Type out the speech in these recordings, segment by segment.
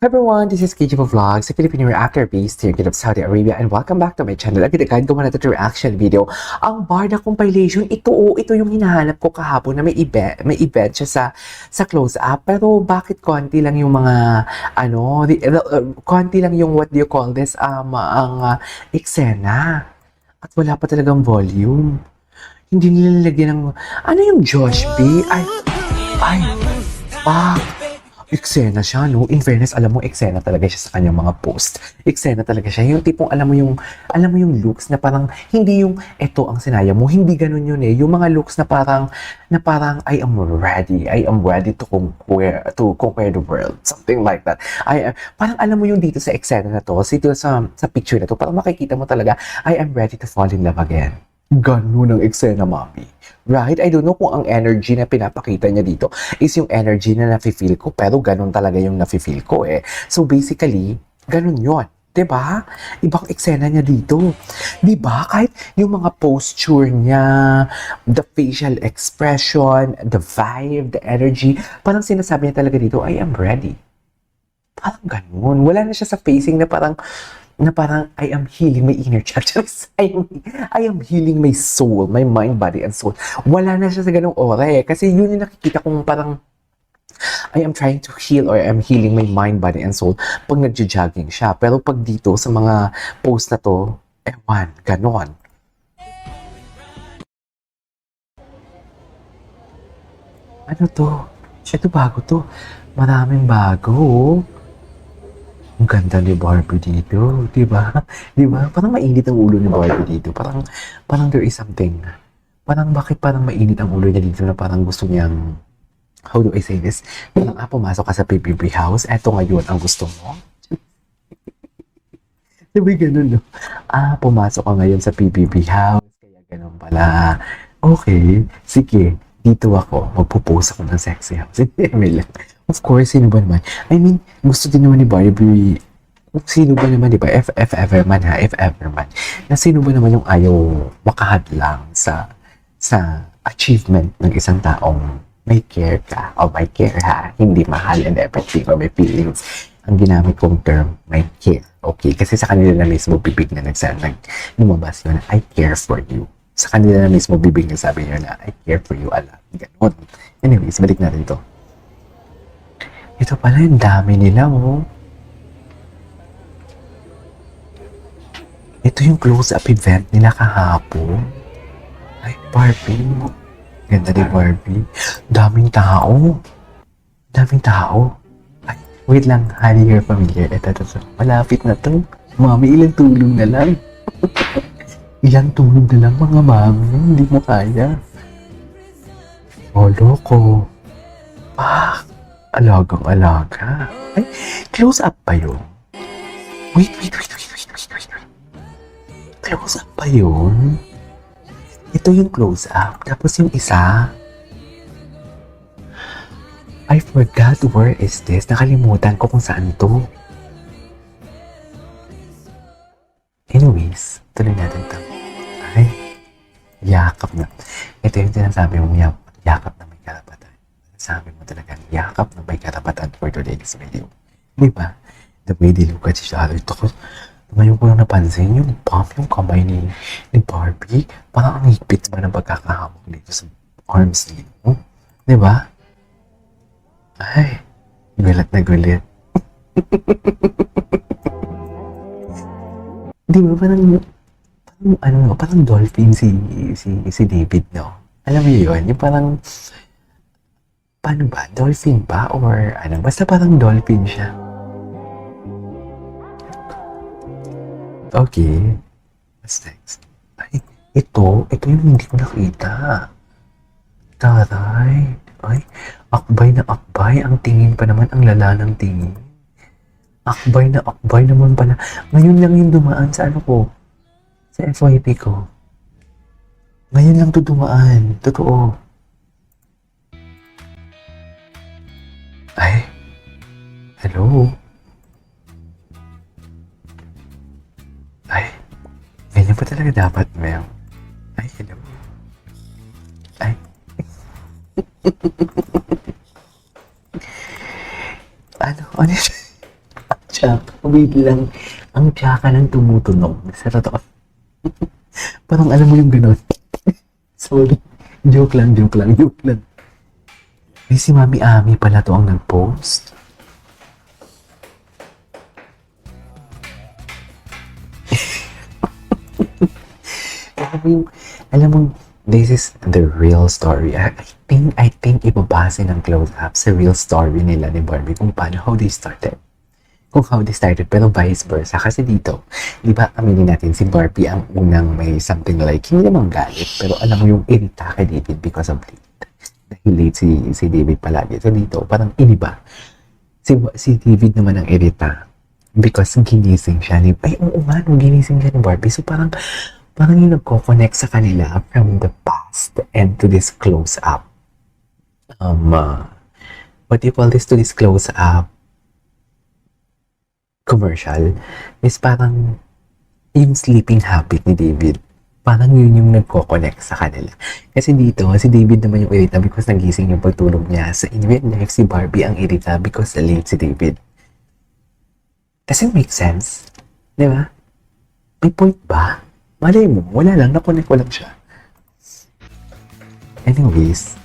Everyone, this is KJ Vlogs, a Filipino reactor based here in Saudi Arabia, and welcome back to my channel. Again, gawa na ito reaction video. Ang Barda compilation, ito yung hinahanap ko kahapon na may event siya sa close-up. Pero bakit konti lang yung mga, konti lang yung, what do you call this, eksena. At wala pa talagang volume. Hindi nila nilagyan ng, ano yung Josh B? Eksena siya, no? In fairness, alam mo, eksena talaga siya sa kanyang mga post. Eksena talaga siya. Yung tipong, alam mo yung looks na parang, hindi yung, eto ang sinaya mo. Hindi ganun yun eh. Yung mga looks na parang, I am ready to conquer the world. Something like that. Parang alam mo yung dito sa eksena na to, dito sa picture na to, parang makikita mo talaga, I am ready to fall in love again. Ganun ang eksena, mami. Right? I don't know kung ang energy na pinapakita niya dito is yung energy na nafe-feel ko, pero ganun talaga yung nafe-feel ko eh. So basically, ganun yun. 'Di ba? Ibang eksena niya dito. 'Di ba? Kahit yung mga posture niya, the facial expression, the vibe, the energy, parang sinasabi niya talaga dito, I am ready. Parang ganun. Wala na siya sa facing na parang I am healing my inner child. I am healing my soul, my mind, body, and soul. Wala na siya sa ganung ora eh. Kasi yun yung nakikita kong parang I am trying to heal or I am healing my mind, body, and soul pag nagja-jogging siya. Pero pag dito sa mga post na to, ewan, ganon. Ano to? Ito bago to. Maraming bago. Ang ganda ni Barbie dito, di ba? Di ba? Parang mainit ang ulo ni Barbie dito. Parang there is something. Bakit parang mainit ang ulo niya dito na parang gusto niyang, how do I say this? Parang, pumasok ka sa PBB house, eto ngayon ang gusto mo. Di ba ganun, no? Pumasok ka ngayon sa PBB house, kaya ganun pala. Okay, sige. Dito ako, magpo-post ako ng sexy house. Hindi, lang. Of course, sino ba naman? I mean, gusto din naman ni Barbie, sino ba naman, di ba? If ever man, na sino ba naman yung ayaw makahadlang sa achievement ng isang taong may care ka, o may care ha, hindi mahal and everything, or may feelings. Ang ginamit kong term, may care. Okay? Kasi sa kanila na mismo bibig na lumabas yun, I care for you. Sa kanila na mismo bibig na sabi nyo na, I care for you a lot. Ganon. Anyways, balik natin to. Ito pala, yung dami nila, oh. Ito yung close-up event nila kahapon. Ay, Barbie. Ganda ni Barbie. Daming tao. Ay, wait lang. Honey, you're familiar. Ito. Malapit na to. Mami, ilang tulong na lang. Ilang tulog na lang, mga mami. Hindi mo kaya. Oh, loko. Alagang-alaga. Ay, close up pa yun? Wait. Close up pa yun? Ito yung close up. Tapos yung isa, I forgot where is this. Nakalimutan ko kung saan to. Anyways, tuloy natin to. Ay, yakap na. Ito yung sinasabi mong yakap na may karapatan. Sabi mo talaga, yakap na may karapatan for today's video. Di ba? The way they look at each other. Ngayon ko lang napansin yung kamay ni Barbie. Parang ang higpit naman ng pagkakahamok dito sa arms niya. Di ba? Ay, gulat na gulat. Di ba parang dolphin si David, no? Alam mo yun? Yung parang, paano ba? Dolphin ba? Or basta parang dolphin siya. Okay. What's next? Ay, ito yung hindi ko nakita. Taray. Ay, akbay na akbay. Ang tingin pa naman, ang lala ng tingin. Akbay na akbay naman pala. Ngayon lang yung dumaan sa sa FYP ko. Ngayon lang to dumaan. Totoo. Ay, hello. Ay, ganyan pa talaga dapat, Mel. Ay, hello. Ay. Ano yun? Wait lang. Ang tsaka lang tumutunog. Sa totoo. Parang alam mo yung gano'n. Sorry. Joke lang, joke lang, joke lang. Ay, si Mami Ami pala to ang nag-post. Alam mo, this is the real story. I think ibabase ng close-up sa real story nila ni Barbie kung paano, how they started. Pero vice versa. Kasi dito, di ba, aminin natin, si Barbie ang unang may something like, hindi naman galit, pero alam mo yung irita kay David because of late. Dahil late si David palagi. So dito, parang iniba. Si David naman ang irita because ginising siya ni, ay, oo nga, nung ginising siya ni Barbie. So parang yung nagko-connect sa kanila from the past and to this close-up. What do you call this, to this close-up commercial is parang yung sleeping habit ni David. Parang yun yung nagko-connect sa kanila. Kasi dito, si David naman yung irita because nagising yung pagtulog niya. Sa in real life, si Barbie ang irita because late si David. Does it make sense? Di ba? May point ba? Malay mo, wala lang, nakonect ko lang siya. Anyways,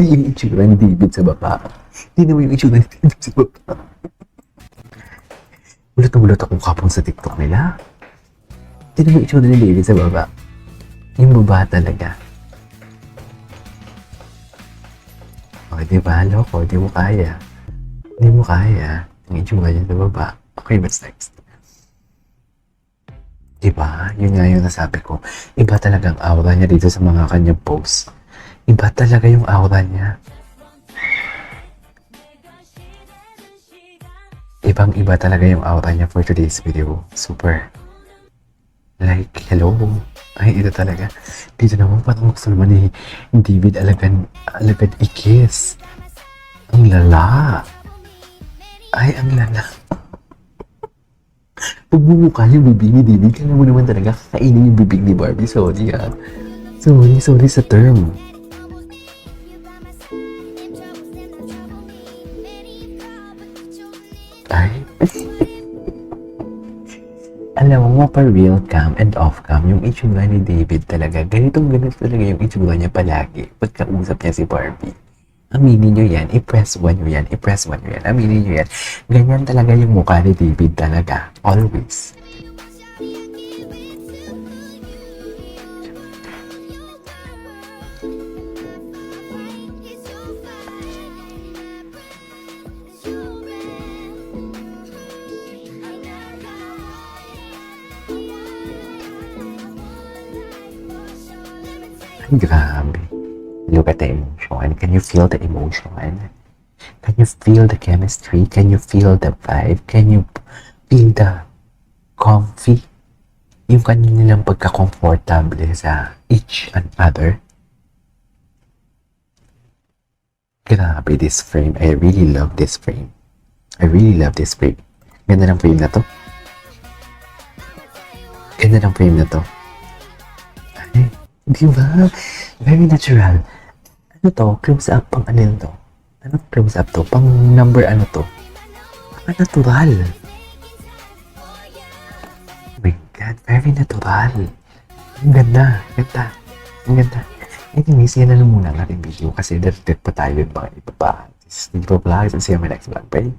yung itsura ni David sa baba. Hindi naman yung itsura ni David sa baba. Ulat akong kapon sa TikTok nila. Hindi naman yung itsura ni David sa baba. Yung baba talaga. Okay, diba? Loko, di mo kaya. Hindi mo kaya. Yung itsura niya sa baba. Okay, what's next? Diba? Yun nga yung nasabi ko. Iba talagang aura niya dito sa mga kanyang posts. Iba talaga yung aura niya. Ibang-iba talaga yung aura niya for today's video. Super. Like, hello. Ay, ito talaga. Dito naman parang gusto naman ni David alagad i-kiss. Ang lala. Ay, ang lala. Pagmumukha yung bibig ni David, kaya mo naman talaga kakainin yung bibig ni Barbie. Sorry ah. Sorry sa term. Ay. Alam mo, pa real cam and off cam, yung itsura ni David talaga, ganito talaga yung itsura niya palagi pagkausap niya si Barbie. Aminin nyo yan, i-press 1 nyo yan, aminin nyo yan. Ganyan talaga yung mukha ni David talaga, always. Ay, grabe. Look at the emotion. Can you feel the emotion? Can you feel the chemistry? Can you feel the vibe? Can you feel the comfy? Yung kanilang pagka-comfortable sa each and other. Grabe, this frame. I really love this frame. Ganda ng frame na to. Ay, di ba? Very natural. Ano to? Close up pang ano to? Ano close up to? Pang number ano to? Pang natural. Oh my God, very natural. Ang ganda. Anyways, yan na lang muna ang ating video kasi darating pa tayo yung mga iba pa. This is Nico Vlogs and see you on my next vlog. Bye!